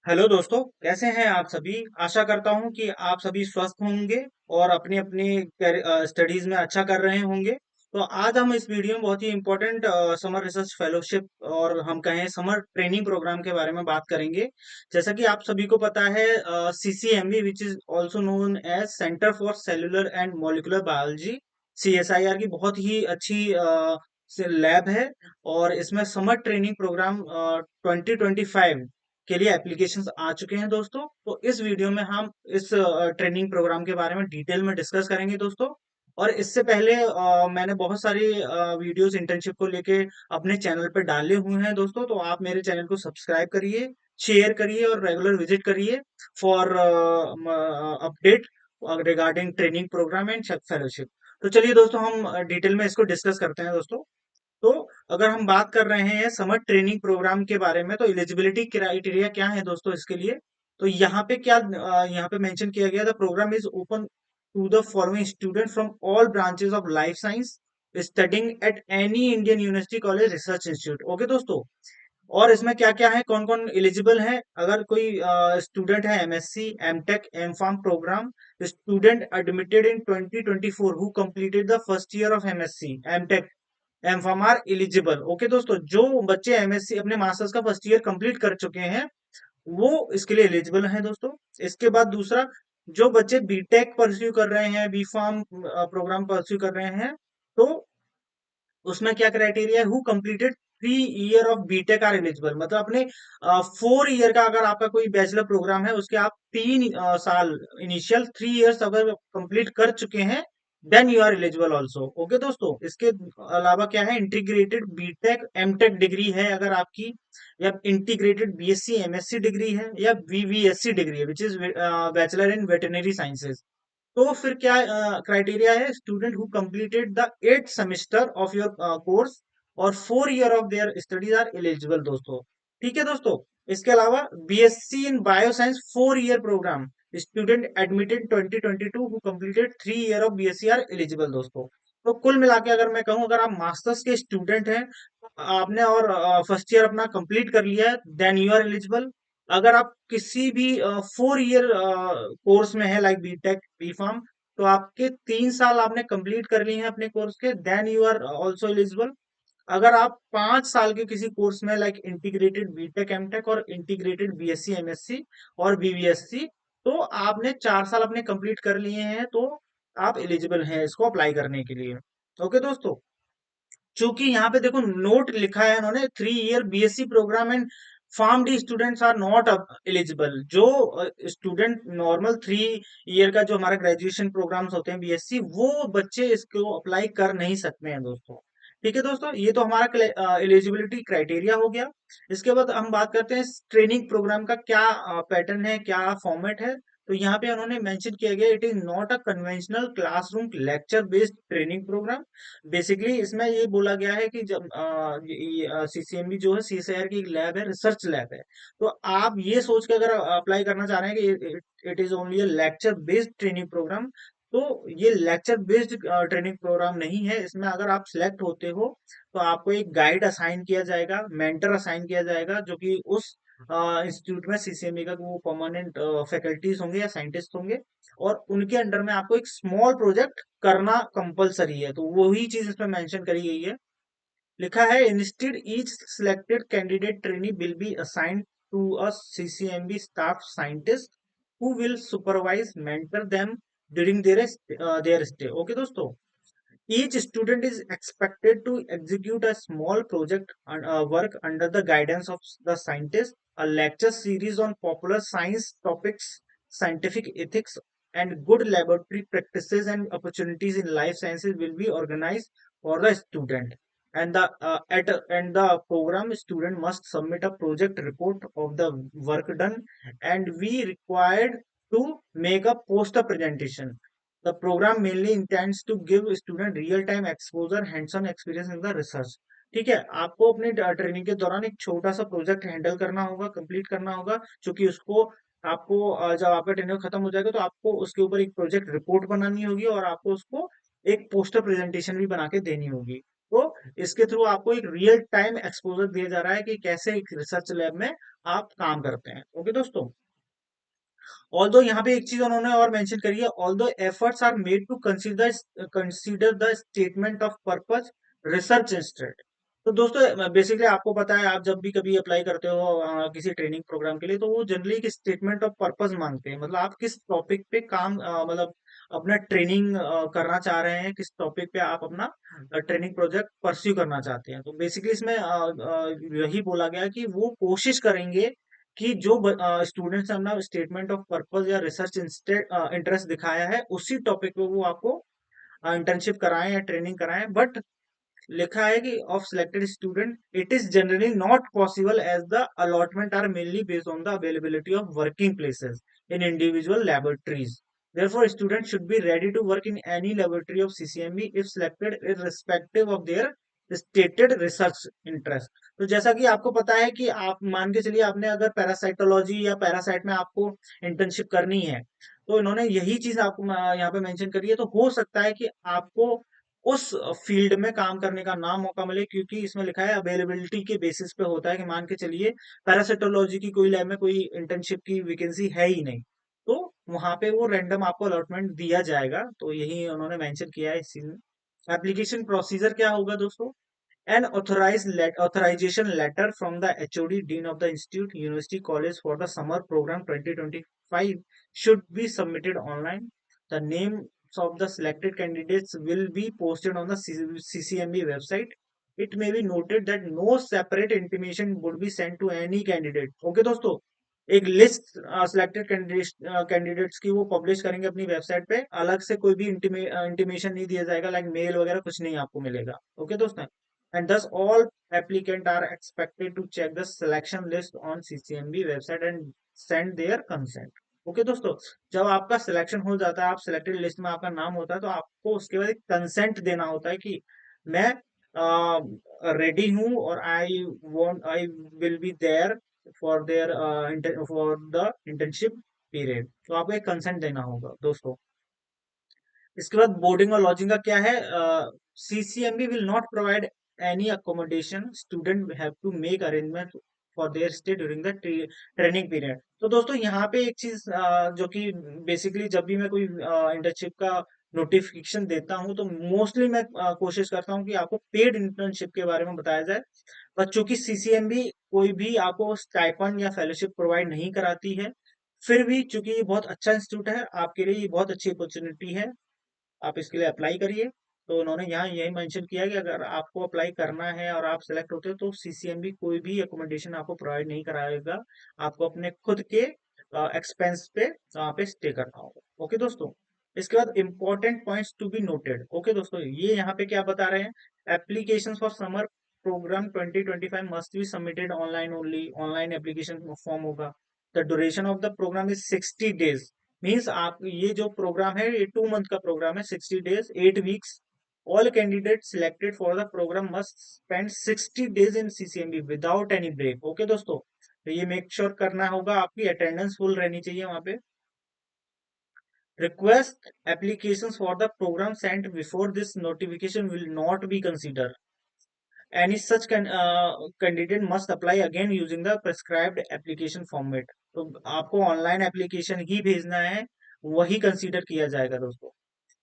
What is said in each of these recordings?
Hello दोस्तों, कैसे हैं आप सभी। आशा करता हूं कि आप सभी स्वस्थ होंगे और अपनी अपनी स्टडीज में अच्छा कर रहे होंगे। तो आज हम इस वीडियो में बहुत ही इम्पोर्टेंट समर रिसर्च फेलोशिप और हम कहें समर ट्रेनिंग प्रोग्राम के बारे में बात करेंगे। जैसा कि आप सभी को पता है, CCMB which is also known as centre for cellular and molecular biology, CSIR की बहुत ही अच्छी लैब है। और इसमें समर ट्रेनिंग प्रोग्राम 2025 के लिए एप्लीकेशंस आ चुके हैं दोस्तों। तो इस वीडियो में हम इस ट्रेनिंग प्रोग्राम के बारे में डिटेल में डिस्कस करेंगे दोस्तों। और इससे पहले मैंने बहुत सारी वीडियोस इंटर्नशिप को लेके अपने चैनल पे डाले हुए हैं दोस्तों। तो आप मेरे चैनल को सब्सक्राइब करिए, शेयर करिए और रेगुलर विजिट करिए for update regarding training program and fellowship. तो चलिए दोस्तों, हम डिटेल में इसको डिस्कस करते हैं दोस्तों। तो अगर हम बात कर रहे हैं समर ट्रेनिंग प्रोग्राम के बारे में, तो एलिजिबिलिटी क्राइटेरिया क्या है दोस्तों इसके लिए। तो यहाँ पे यहाँ पे मेंशन किया गया, the programme is open to the following student from all branches of life science studying at any Indian university college research institute. Okay दोस्तों, और इसमें क्या क्या है, कौन कौन एलिजिबल है। अगर कोई स्टूडेंट है MSc, MTech, MPharm program, student admitted in 2024 who completed the first year of MSc, MTech, MPharm are eligible. Okay दोस्तों, जो बच्चे एमएससी अपने मास्टर्स का फर्स्ट ईयर कंप्लीट कर चुके हैं वो इसके लिए एलिजिबल हैं दोस्तों। इसके बाद दूसरा, जो बच्चे बीटेक परस्यू कर रहे हैं, बी फार्म प्रोग्राम परस्यू कर रहे हैं, तो उसमें क्या क्राइटेरिया है, who completed 3 year of BTech are eligible. मतलब अपने 4 ईयर का अगर आपका कोई बैचलर प्रोग्राम है उसके आप 3 साल, इनिशियल 3 ईयर्स अगर कंप्लीट कर चुके हैं, then you are eligible also. Okay दोस्तों, इसके अलावा क्या है, इंटीग्रेटेड बीटेक एमटेक डिग्री है अगर आपकी, या इंटीग्रेटेड बीएससी एमएससी डिग्री है, या वीवीएससी डिग्री है which is bachelor in veterinary sciences. तो फिर क्या क्राइटेरिया है, student who completed the 8th semester of your course और 4 year of their studies are eligible दोस्तों। ठीक है दोस्तों। इसके अलावा BSc in bioscience 4 year program, student admitted 2022 who completed 3 year of BSc are eligible दोस्तों। तो कुल मिला के अगर मैं कहूँ, अगर आप मास्टर्स के स्टूडेंट हैं, आपने और फर्स्ट ईयर अपना कंप्लीट कर लिया है, देन यू आर एलिजिबल। अगर आप किसी भी 4 ईयर कोर्स में है लाइक बीटेक, बी फार्म, तो आपके 3 साल आपने कंप्लीट कर लिए हैं अपने कोर्स के, then you are also eligible. अगर आप 5 साल के किसी कोर्स में लाइक इंटीग्रेटेड बीटेक एमटेक और इंटीग्रेटेड बीएससी एमएससी और बीवीएससी, तो आपने 4 साल अपने कंप्लीट कर लिए हैं, तो आप एलिजिबल हैं इसको अप्लाई करने के लिए। ओके दोस्तों, चूंकि यहाँ पे देखो नोट लिखा है इन्होंने, 3 year BSc program and Pharm D students are not eligible. जो स्टूडेंट नॉर्मल 3 ईयर का जो हमारा ग्रेजुएशन प्रोग्राम्स होते हैं बीएससी, वो बच्चे इसको अप्लाई कर नहीं सकते हैं दोस्तों। ठीक है दोस्तों, ये तो हमारा एलिजिबिलिटी क्राइटेरिया हो गया। इसके बाद हम बात करते हैं ट्रेनिंग प्रोग्राम का क्या पैटर्न है, क्या फॉर्मेट है। तो यहाँ पे उन्होंने मेंशन किया गया, it is not a conventional classroom lecture based training program. Basically इसमें ये बोला गया है कि जब सीसीएमबी जो है सीएसआईआर की एक लैब है, रिसर्च लैब है। तो आप ये सोच के अगर अप्लाई करना चाह रहे हैं कि it is only lecture based training program, तो ये लेक्चर बेस्ड ट्रेनिंग प्रोग्राम नहीं है। इसमें अगर आप सिलेक्ट होते हो तो आपको एक गाइड असाइन किया जाएगा, मेंटर असाइन किया जाएगा, जो कि उस इंस्टीट्यूट में सीसीएमबी का वो परमानेंट फैकल्टीज होंगे या साइंटिस्ट होंगे, और उनके अंडर में आपको एक स्मॉल प्रोजेक्ट करना कंपलसरी है। तो वही चीज इसमें मेंशन करी गई है। लिखा है, instead each selected candidate trainee will be assigned to a CCMB staff scientist who will supervise mentor them during their stay. Okay दोस्तों, each student is expected to execute a small project and work under the guidance of the scientist. A lecture series on popular science topics, scientific ethics, and good laboratory practices and opportunities in life sciences will be organized for the student. And the program student must submit a project report of the work done, and we required to make a poster presentation. The program mainly intends to give student real time exposure, hands on experience in the research. ठीक है, आपको अपने training के दौरान एक छोटा सा project handle करना होगा, कंप्लीट करना होगा, क्योंकि उसको आपको जब आपका ट्रेनिंग खत्म हो जाएगा तो आपको उसके ऊपर एक प्रोजेक्ट रिपोर्ट बनानी होगी और आपको उसको एक पोस्टर प्रेजेंटेशन भी बना के देनी होगी। तो इसके थ्रू आपको एक रियल टाइम एक्सपोजर दिया जा रहा है कि कैसे एक रिसर्च लैब में आप काम करते हैं। ओके दोस्तों, ऑल्दो यहाँ पे एक चीज उन्होंने और मेंशन करी है, although efforts are made to consider the statement of purpose research instead. तो दोस्तों बेसिकली आपको पता है, आप जब भी कभी अप्लाई करते हो किसी ट्रेनिंग प्रोग्राम के लिए, तो वो जनरली एक स्टेटमेंट ऑफ पर्पस मांगते हैं। मतलब आप किस टॉपिक पे काम मतलब अपना ट्रेनिंग करना चाह रहे हैं, किस टॉपिक पे आप अपना ट्रेनिंग प्रोजेक्ट परस्यू करना चाहते हैं। तो बेसिकली इसमें यही बोला गया कि वो कोशिश करेंगे कि जो स्टूडेंट्स ने अपना स्टेटमेंट ऑफ पर्पस या रिसर्च इंटरेस्ट दिखाया है, उसी टॉपिक पे वो आपको इंटर्नशिप कराएं या ट्रेनिंग कराएं। बट लिखा है कि of selected student it is generally not possible as the allotment are mainly based on the availability of working places in individual laboratories. Therefore, students should be ready to work in any laboratory of CCMB if selected, irrespective of their stated research interest. तो जैसा कि आपको पता है कि आप मान के चलिए, आपने अगर पैरासाइटोलॉजी या पैरासाइट में आपको इंटर्नशिप करनी है, तो इन्होंने यही चीज आपको यहाँ पे मेंशन करी है। तो हो सकता है कि आपको उस फील्ड में काम करने का ना मौका मिले, क्योंकि इसमें लिखा है अवेलेबिलिटी के बेसिस पे होता है कि मान के चलिए पैरासाइटोलॉजी की कोई लैब में कोई इंटर्नशिप की वैकेंसी है ही नहीं, तो वहां पे वो रैंडम आपको अलॉटमेंट दिया जाएगा। तो यही उन्होंने मेंशन किया है इसी में। एप्लीकेशन प्रोसीजर क्या होगा दोस्तों? An authorization letter from the HOD, Dean of the Institute, University College for the summer program 2025 should be submitted online. The names of the selected candidates will be posted on the CCMB website. It may be noted that no separate intimation would be sent to any candidate. Okay दोस्तों, एक list selected candidates की वो publish करेंगे अपनी website पे, अलग से कोई भी इंटीमेशन नहीं दिया जाएगा, लाइक मेल वगैरह कुछ नहीं आपको मिलेगा। ओके दोस्तों, and thus all applicants are expected to check the selection list on CCMB website and send their consent. Okay दोस्तों, जब आपका सिलेक्शन हो जाता है, आप सिलेक्टेड लिस्ट में आपका नाम होता है, तो आपको उसके बाद एक कंसेंट देना होता है कि मैं रेडी हूँ और I will be there for for the internship period. तो आपको एक कंसेंट देना होगा दोस्तों। इसके बाद बोर्डिंग और लॉजिंग का क्या है? CCMB will not provide any accommodation, student have to make arrangement for their stay during the training period. तो दोस्तों यहाँ पे एक चीज जो कि बेसिकली जब भी मैं कोई इंटर्नशिप का नोटिफिकेशन देता हूँ, तो मोस्टली मैं कोशिश करता हूँ कि आपको पेड इंटर्नशिप के बारे में बताया जाए। पर चूंकि सीसीएमबी कोई भी आपको स्टाइपेंड या फेलोशिप प्रोवाइड नहीं कराती है, फिर भी चूंकि ये बहुत अच्छा इंस्टीट्यूट है, आपके लिए ये बहुत अच्छी अपॉर्चुनिटी है, आप इसके लिए अप्लाई करिए। तो उन्होंने यहाँ यही मेंशन किया कि अगर आपको अप्लाई करना है और आप सेलेक्ट होते हो, तो सीसीएमबी कोई भी अकोमोडेशन आपको प्रोवाइड नहीं कराएगा, आपको अपने खुद के एक्सपेंस पे वहाँ पे स्टे करना होगा। ओके दोस्तों, इसके बाद important points to be noted. Okay दोस्तों, ये यहाँ पे क्या बता रहे हैं? Application for summer programme 2025 must be submitted online only. Online application form होगा। The duration of the programme is 60 days। Means आप ये जो प्रोग्राम है, ये 2 मंथ का प्रोग्राम है, 60 days 8 weeks। All candidate selected for the program must spend 60 days in CCMB without any break. Okay दोस्तों, तो ये मेक श्योर करना होगा, आपकी अटेंडेंस फुल रहनी चाहिए वहां पे। Request application for the program sent before this notification will not be consider. Any such candidate must apply again using the prescribed application format। तो आपको ऑनलाइन एप्लीकेशन ही भेजना है, वही कंसीडर किया जाएगा दोस्तों।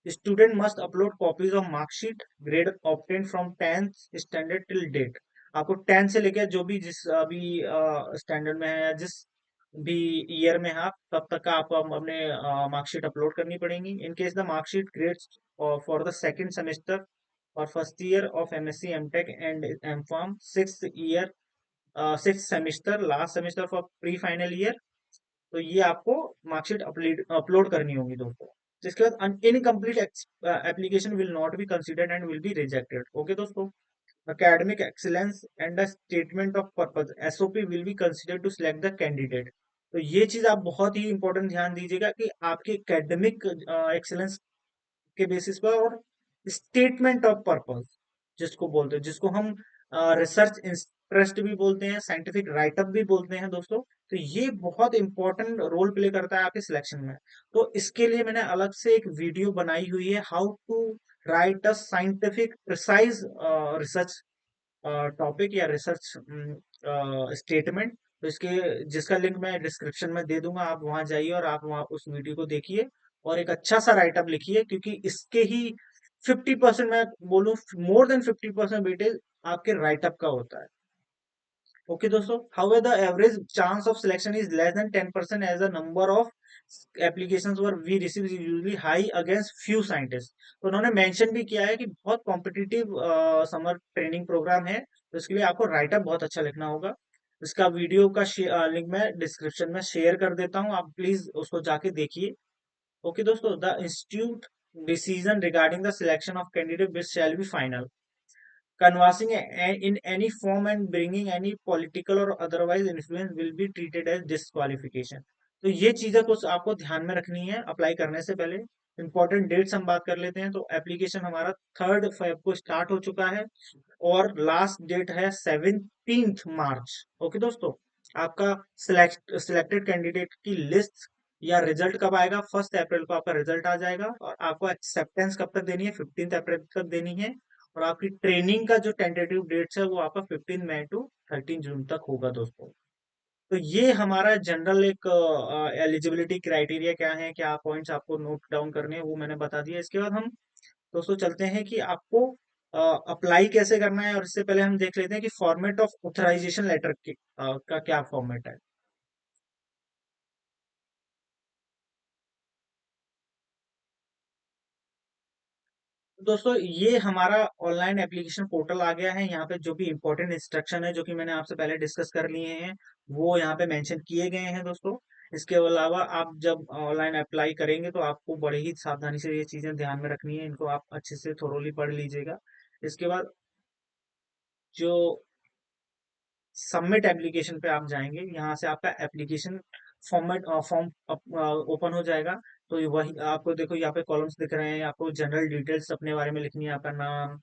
Student must upload copies of marksheet grade obtain from 10th standard till date. आपको 10 से लेकर जो भी जिस अभी स्टैंडर्ड में है या जिस भी ईयर में है आप, तब तक का आपको अपने मार्कशीट अपलोड करनी पड़ेगी। In case the marksheet grades for the second semester और first year of MSc MTech and MPharm, six semester last semester for pre final year, तो ये आपको मार्कशीट अपलोड करनी होगी दोस्तों। जिसके बाद incomplete application will not be considered and will be rejected. Okay दोस्तों, academic excellence and a statement of purpose SOP will be considered to select the candidate। तो ये चीज आप बहुत ही इंपॉर्टेंट ध्यान दीजिएगा कि आपके एकेडमिक एक्सेलेंस के बेसिस पर और स्टेटमेंट ऑफ पर्पस जिसको बोलते हैं, जिसको हम रिसर्च इंटरेस्ट भी बोलते हैं, साइंटिफिक राइटअप भी बोलते हैं दोस्तों। तो ये बहुत इंपॉर्टेंट रोल प्ले करता है आपके सिलेक्शन में। तो इसके लिए मैंने अलग से एक वीडियो बनाई हुई है, how to write a scientific precise research topic या रिसर्च स्टेटमेंट। तो इसके जिसका लिंक मैं डिस्क्रिप्शन में दे दूंगा, आप वहां जाइए और आप वहां उस वीडियो को देखिए और एक अच्छा सा राइटअप लिखिए, क्योंकि इसके ही 50%, मैं बोलूं मोर देन 50% वेटेज आपके राइटअप का होता है। ओके दोस्तों, however the average chance of selection is less than 10% as the number of applications were we receive is usually high against few scientists। तो उन्होंने मेंशन भी किया है कि बहुत कॉम्पिटिटिव समर ट्रेनिंग प्रोग्राम है, तो इसके लिए आपको राइटअप बहुत अच्छा लिखना होगा। इसका वीडियो का लिंक मैं डिस्क्रिप्शन में शेयर कर देता हूँ, आप प्लीज उसको जाके देखिए। ओके दोस्तों, the institute decision regarding the selection of candidate which shall be final. Conversing in any form and bringing any political or otherwise influence will be treated as disqualification। तो ये चीजें कुछ आपको ध्यान में रखनी है अप्लाई करने से पहले। इंपॉर्टेंट डेट्स हम बात कर लेते हैं, तो एप्लीकेशन हमारा 3 फरवरी को स्टार्ट हो चुका है और लास्ट डेट है 17 मार्च। ओके दोस्तों, आपका सिलेक्टेड कैंडिडेट की लिस्ट या रिजल्ट कब आएगा? 1 अप्रैल को आपका रिजल्ट आ जाएगा और आपको एक्सेप्टेंस कब तक देनी है? 15 अप्रैल तक देनी है। और आपकी ट्रेनिंग का जो टेंटेटिव डेट्स है वो आपका 15 मई टू 13 जून तक होगा दोस्तों। तो ये हमारा जनरल एक एलिजिबिलिटी क्राइटेरिया क्या है, क्या पॉइंट्स आपको नोट डाउन करने हैं, वो मैंने बता दिया। इसके बाद हम दोस्तों चलते हैं कि आपको अप्लाई कैसे करना है, और इससे पहले हम देख लेते हैं कि फॉर्मेट ऑफ ऑथराइजेशन लेटर का क्या फॉर्मेट है। दोस्तों ये हमारा ऑनलाइन एप्लीकेशन पोर्टल आ गया है। यहाँ पे जो भी इंपॉर्टेंट इंस्ट्रक्शन है जो कि मैंने आपसे पहले डिस्कस कर लिए हैं, वो यहाँ पे मेंशन किए गए हैं दोस्तों। इसके अलावा आप जब ऑनलाइन अप्लाई करेंगे तो आपको बड़े ही सावधानी से ये चीजें ध्यान में रखनी है, इनको आप अच्छे से थोरोली पढ़ लीजिएगा। इसके बाद जो सबमिट एप्लीकेशन पे आप जाएंगे, यहाँ से आपका एप्लीकेशन फॉर्म ओपन हो जाएगा। तो वही आपको देखो यहाँ पे कॉलम्स दिख रहे हैं, आपको जनरल डिटेल्स अपने बारे में लिखनी है, आपका नाम,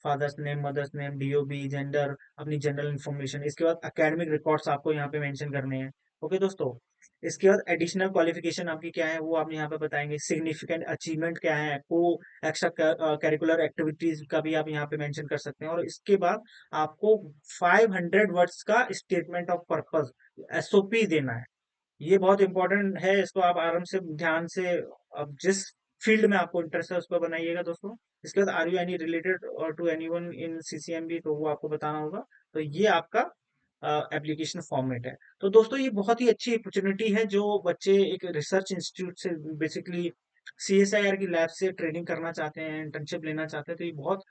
father's name, mother's name, DOB, gender, अपनी जनरल इन्फॉर्मेशन। इसके बाद एकेडमिक रिकॉर्ड्स आपको यहाँ पे मेंशन करने हैं। ओके दोस्तों, इसके बाद एडिशनल क्वालिफिकेशन आपकी क्या है वो आप यहाँ पे बताएंगे। सिग्निफिकेंट अचीवमेंट क्या है, को एक्स्ट्रा करिकुलर एक्टिविटीज का भी आप यहाँ पे मेंशन कर सकते हैं। और इसके बाद आपको 500 वर्ड्स का स्टेटमेंट ऑफ पर्पस, एसओपी देना है। ये बहुत इंपॉर्टेंट है, इसको आप आराम से ध्यान से अब जिस फील्ड में आपको इंटरेस्ट है उस पर बनाइएगा दोस्तों। इसके बाद आर यू एनी रिलेटेड और टू एनीवन इन सीसीएमबी, तो वो आपको बताना होगा। तो ये आपका एप्लीकेशन फॉर्मेट है। तो दोस्तों ये बहुत ही अच्छी अपॉर्चुनिटी है, जो बच्चे एक रिसर्च इंस्टीट्यूट से बेसिकली सीएसआईआर की लैब से ट्रेनिंग करना चाहते हैं, इंटर्नशिप लेना चाहते हैं, तो ये बहुत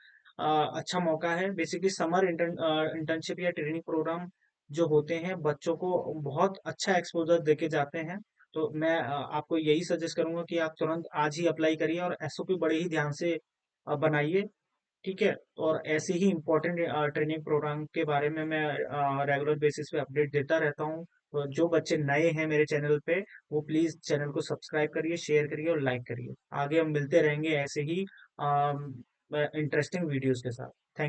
अच्छा मौका है। बेसिकली समर इंटर्नशिप या ट्रेनिंग प्रोग्राम जो होते हैं बच्चों को बहुत अच्छा एक्सपोजर देके जाते हैं। तो मैं आपको यही सजेस्ट करूंगा कि आप तुरंत आज ही अप्लाई करिए और एसओपी बड़े ही ध्यान से बनाइए। ठीक है, और ऐसे ही इम्पोर्टेंट ट्रेनिंग प्रोग्राम के बारे में मैं रेगुलर बेसिस पे अपडेट देता रहता हूँ। तो जो बच्चे नए हैं मेरे चैनल पे, वो प्लीज चैनल को सब्सक्राइब करिए, शेयर करिए और लाइक करिए। आगे हम मिलते रहेंगे ऐसे ही इंटरेस्टिंग वीडियोस के साथ। थैंक